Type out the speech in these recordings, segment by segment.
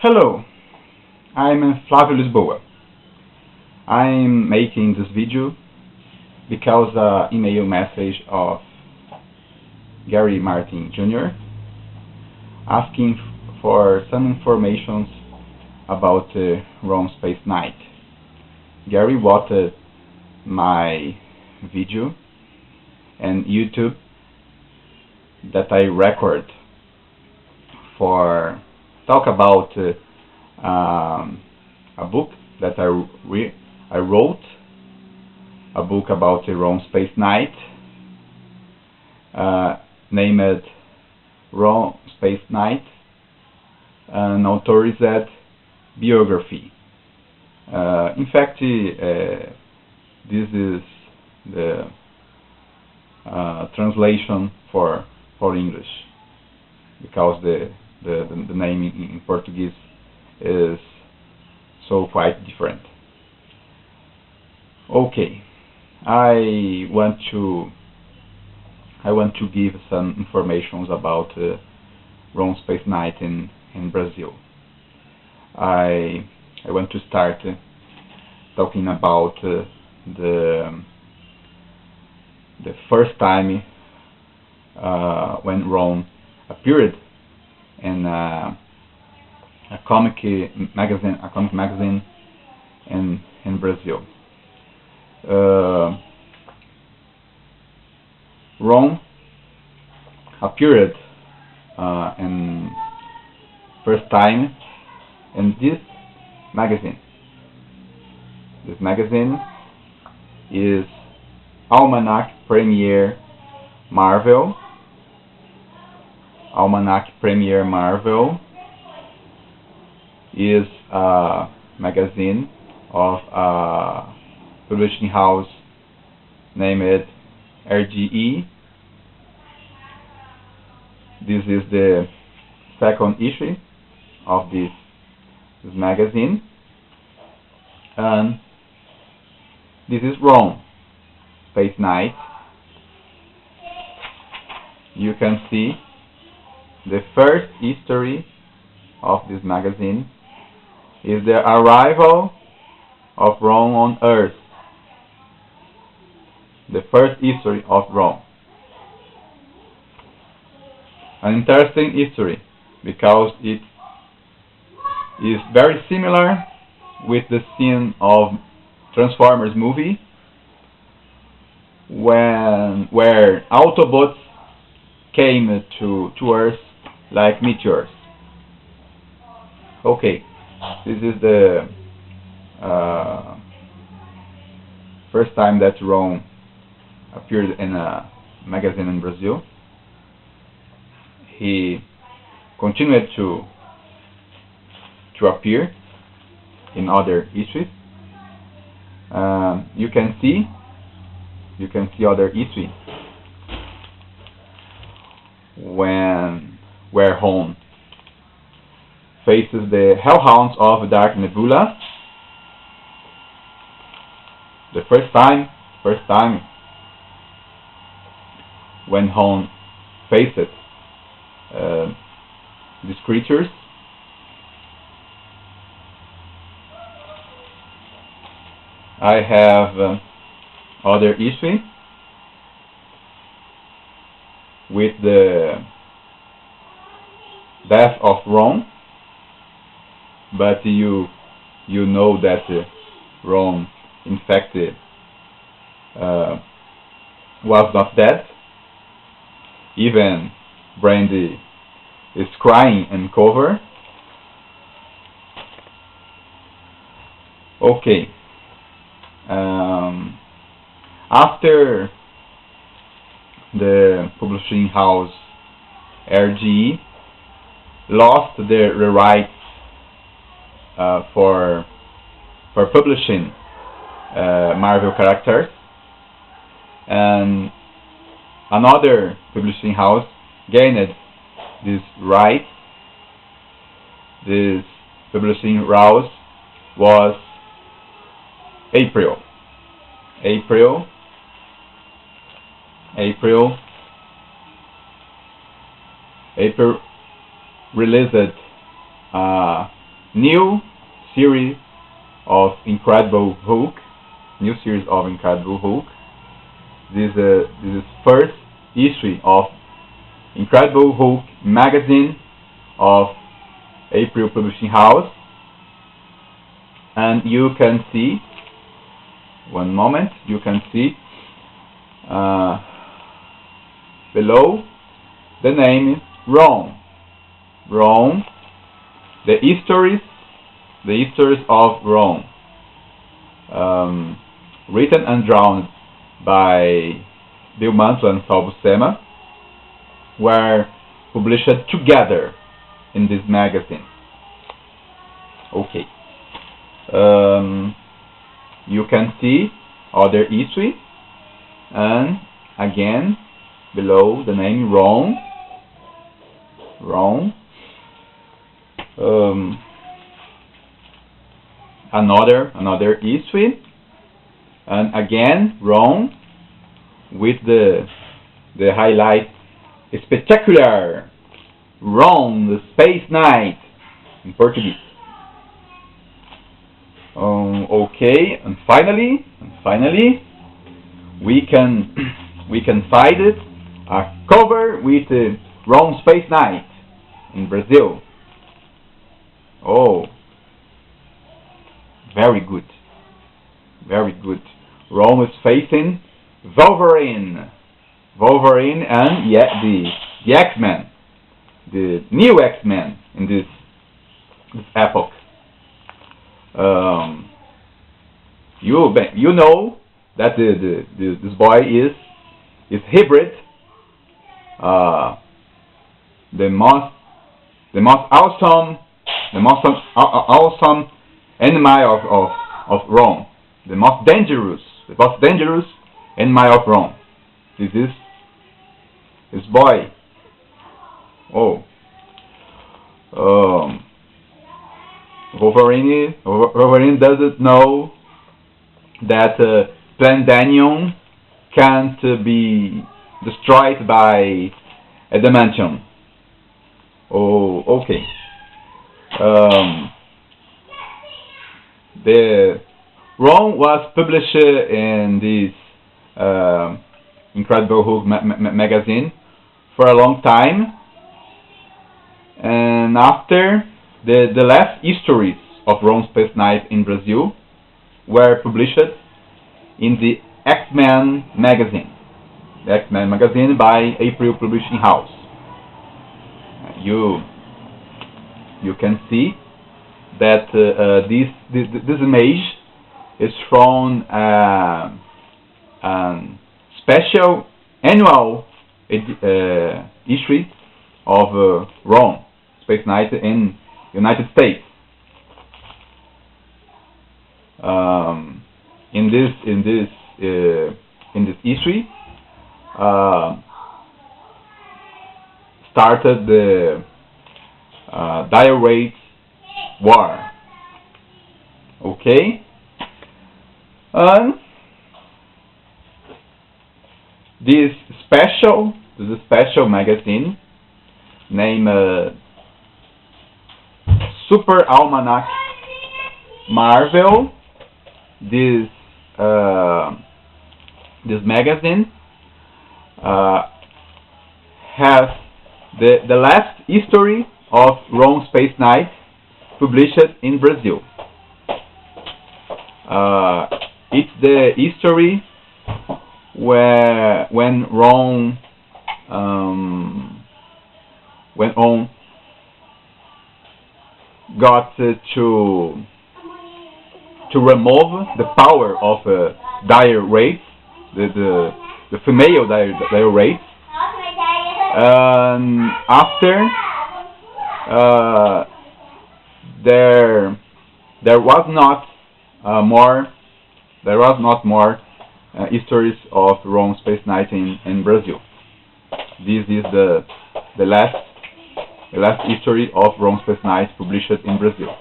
Hello, I'm Flávio Lisboa. I'm making this video because email message of Gary Martin Jr. asking for some information about Rom Spaceknight. Gary watched my video and YouTube that I record for talk about a book that I wrote, a book about Rom Spaceknight, named Rom Spaceknight, an authorized biography. In fact, this is the translation for English, because the name in Portuguese is so quite different. Okay, I want to give some information about Rom Spaceknight in Brazil. I want to start talking about the first time when Rom appeared in a comic magazine in Brazil. Rom appeared in first time in this magazine. This magazine is Almanac Premier Marvel. Almanac Premier Marvel is a magazine of a publishing house named RGE. This is the second issue of this magazine, and this is Rom Spaceknight. You can see the first history of this magazine is the arrival of Rom on Earth. The first history of Rom. An interesting history because it is very similar with the scene of Transformers movie where Autobots came to Earth like meteors. Okay, this is the first time that Rom appeared in a magazine in Brazil. He continued to appear in other issues. You can see other issues where Rom faces the Hellhounds of Dark Nebula. The first time when Rom faced these creatures. I have other issues with the death of Rom, but you know that Rom in fact was not dead. Even Brandy is crying in cover. Okay. After the publishing house RGE lost the rights for publishing Marvel characters, and another publishing house gained this right. This publishing house was April released new series of Incredible Hulk. New series of Incredible Hulk. This is first issue of Incredible Hulk magazine of April Publishing House, and you can see, one moment, you can see below the name Rom. Rom, the histories of Rom, written and drawn by Bill Mantlo and Sal Buscema, were published together in this magazine. Okay. You can see other history, and again below the name Rom. Another history, and again Rom with the highlight spectacular Rom Spaceknight in Portuguese. Okay, and finally we can find it a cover with Rom Spaceknight in Brazil. Oh, very good. Rom is facing Wolverine and the X-Men, the new X-Men in this epoch. You know that this boy is hybrid, the most awesome enemy of Rome, the most dangerous enemy of Rome. This is this boy. Oh, Wolverine doesn't know that Plandanium can't be destroyed by adamantium. Oh, okay. The Rome was published in this Incredible Hulk magazine for a long time, and after the last histories of Rom Spaceknight in Brazil were published in the X-Men magazine. The X-Men magazine by April Publishing House. You can see that this image is from a special annual issue of Rom Spaceknight in United States. In this issue, started the Dire Raid War. Okay, and this special magazine named Super Almanac Marvel. This magazine has the last history of Rom Spaceknight published in Brazil. It's the history when Rom got to remove the power of Dire Raid, the female Dire Raid. After there was not more histories of Rom Spaceknight in Brazil. This is the last history of Rom Spaceknight published in Brazil.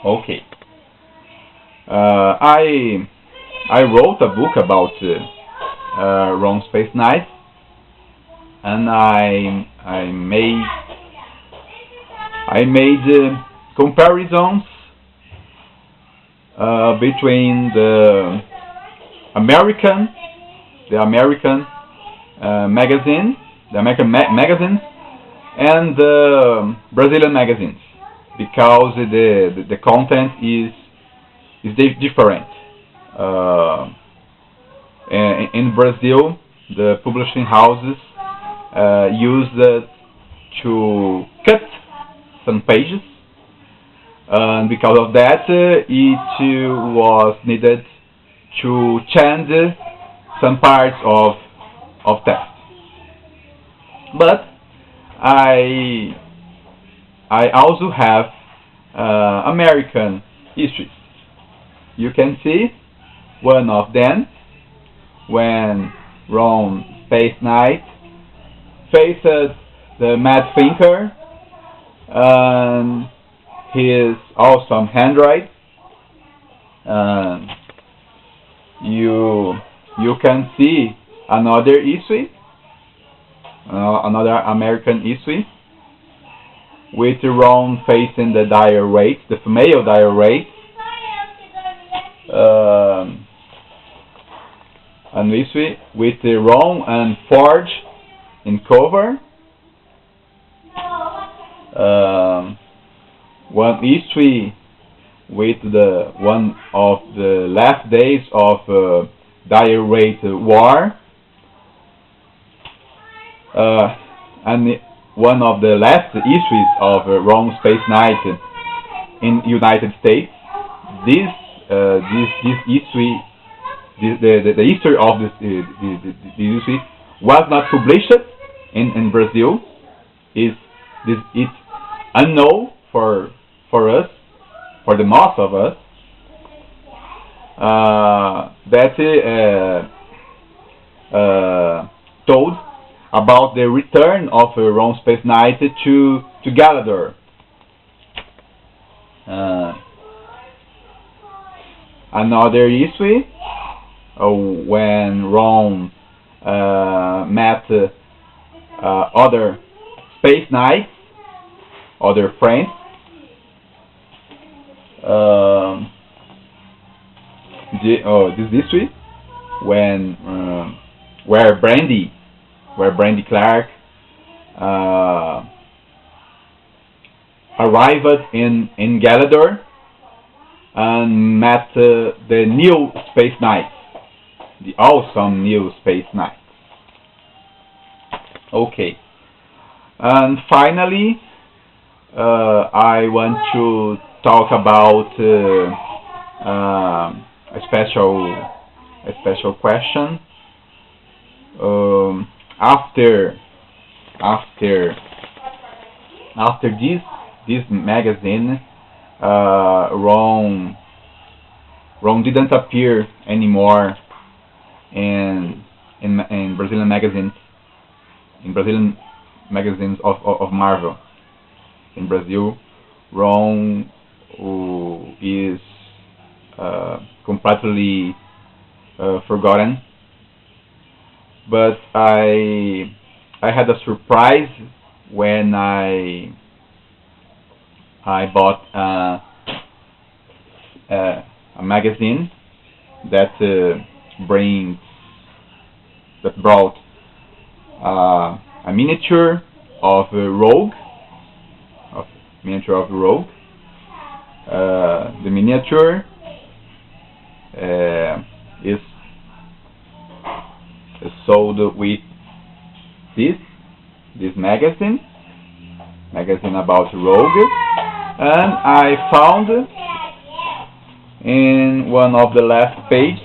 Okay. I wrote a book about Rom Spaceknight, and I made comparisons between the American magazine, the American magazines, and the Brazilian magazines, because the content is different. In Brazil, the publishing houses used to cut some pages, and because of that, it was needed to change some parts of text. But I also have American histories. You can see one of them when Rom Spaceknight faced the Mad Thinker and his awesome handwriting. You can see another issue, another American issue, with Ron facing the dire rate, the female dire rate, an issue with Ron and Forge in cover. One issue with the one of the last days of dire rate war, and one of the last issues of Rom Spaceknight in United States. This issue, the history of this issue was not published in Brazil. It's unknown for us, for the most of us. That told about the return of Rom Spaceknight to Galador. Another issue when Ron met other Space Knights, other friends. This issue when where Brandy Clark arrived in Galador and met the new Space Knights, the awesome new Space Knights. Okay, and finally, I want to talk about a special question. After this magazine, Ron didn't appear anymore in Brazilian magazines, of Marvel. In Brazil, Ron is completely forgotten. But I had a surprise when I bought a magazine that brought a miniature of Rogue. The miniature is sold with this magazine about Rogue, and I found in one of the last pages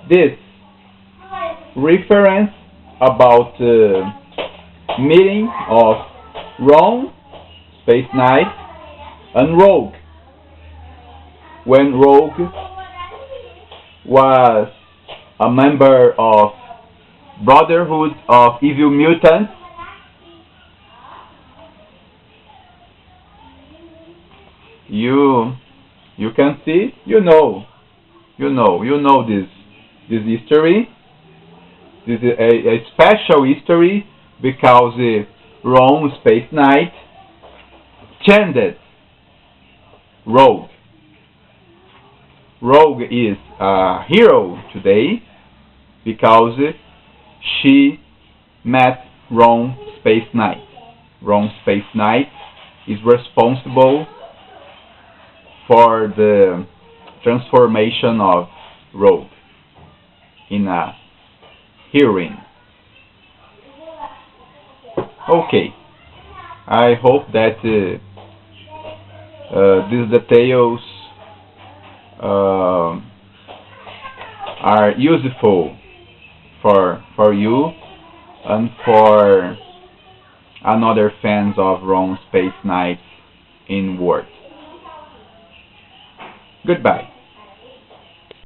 this reference about meeting of Rom Spaceknight and Rogue, when Rogue was a member of Brotherhood of Evil Mutants. You can see, you know this history. This is a special history because Rom Spaceknight chanted Rogue. Rogue is a hero today because she met Rom Spaceknight. Rom Spaceknight is responsible for the transformation of Rogue in a heroine. Okay, I hope that these details are useful for you and for another fans of Rom Spaceknight in world. Goodbye.